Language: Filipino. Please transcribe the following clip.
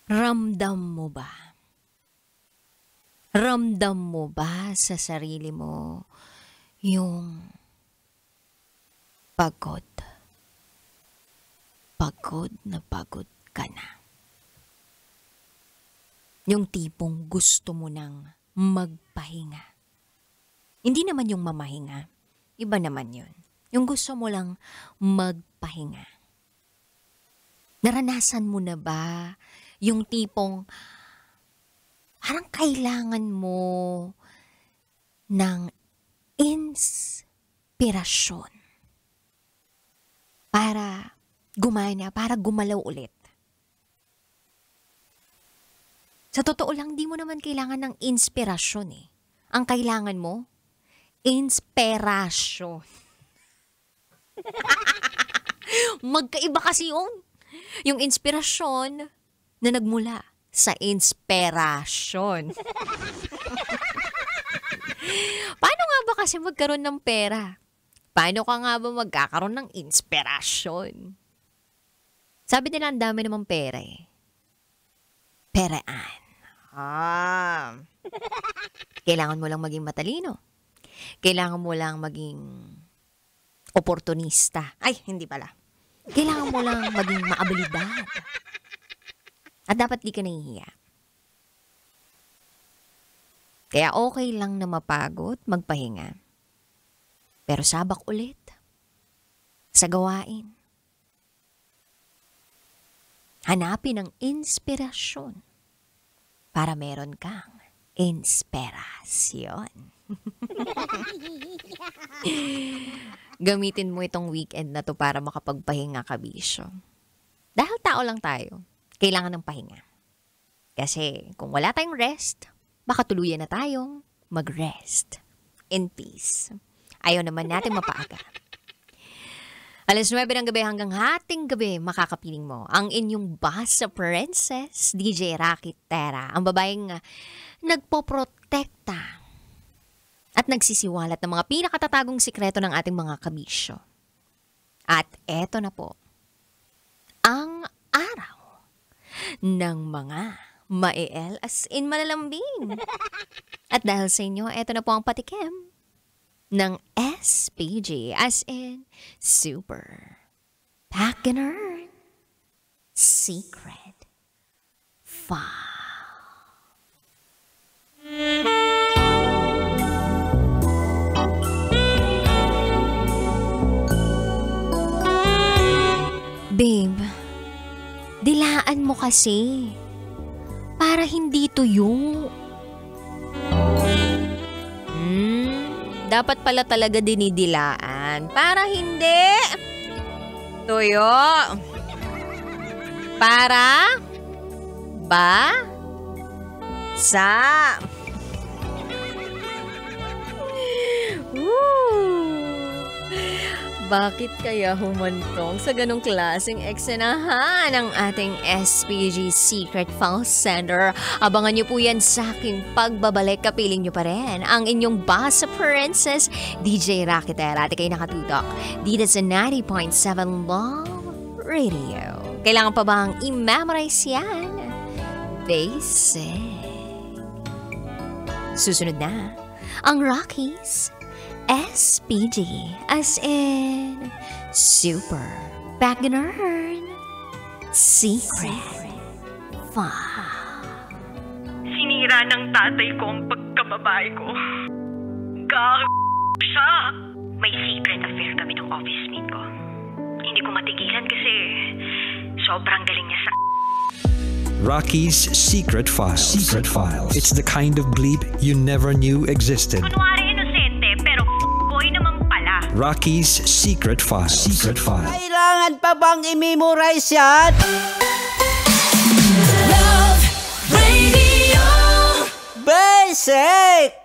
Ramdam mo ba? Ramdam mo ba sa sarili mo yung pagod? Pagod na pagod ka na. Yung tipong gusto mo nang magpahinga. Hindi naman yung mamahinga. Iba naman yun. Yung gusto mo lang magpahinga. Naranasan mo na ba yung tipong parang kailangan mo ng inspirasyon para gumana, para gumalaw ulit? Sa totoo lang, di mo naman kailangan ng inspirasyon eh. Ang kailangan mo, inspirasyon. Magkaiba kasi yun. Yung inspirasyon na nagmula sa inspirasyon. Paano nga ba kasi magkaroon ng pera? Paano ka nga ba magkakaroon ng inspirasyon? Sabi nila ang dami namang pera eh. Peraan. Kailangan mo lang maging matalino. Kailangan mo lang maging oportunista. Ay, hindi pala. Kailangan mo lang maging maabilidad. At dapat di ka nahihiya. Kaya okay lang na mapagod, magpahinga. Pero sabak ulit sa gawain. Hanapin ang inspirasyon para meron kang inspirasyon. Gamitin mo itong weekend na to para makapagpahinga ka, bisyo. Dahil tao lang tayo, kailangan ng pahinga. Kasi kung wala tayong rest, baka tuluyan na tayong mag-rest in peace. Ayaw naman natin mapaaga. 9:00 ng gabi hanggang hating gabi, makakapiling mo ang inyong boss princess, DJ Rocky Terra, ang babaeng nagpoprotekta at nagsisiwalat ng mga pinakatatagong sikreto ng ating mga kabisyo. At eto na po, ang araw ng mga ma-el as in malalambing. At dahil sa inyo, eto na po ang patikim ng SPG as in Super Packener Secret File. Babe, dilaan mo kasi para hindi tuyo. Dapat pala talaga dinidilaan para hindi tuyo. Para ba sa Bakit kaya humantong sa ganong klaseng eksenahan ng ating SPG Secret File Sender? Abangan niyo po yan sa aking pagbabalik. Kapiling niyo pa rin ang inyong boss princess, DJ Rocky Terra. At kayo nakatutok dito sa 90.7 Love Radio. Kailangan pa bang i-memorize yan? Basic. Susunod na ang Rockies SPG as in Super Packener Secret File. Sinira ng tatay ko ang pagkababae ko. Siya. May secret affair kami ng office mate ko. Hindi ko matigilan kasi sobrang galing niya sa... Rocky's Secret Files. Secret Files. It's the kind of bleep you never knew existed. Kunwari inosente, pero boy naman pala. Rocky's Secret Files. Secret Files. Kailangan pa bang i-memorize yan? Love Radio Basic!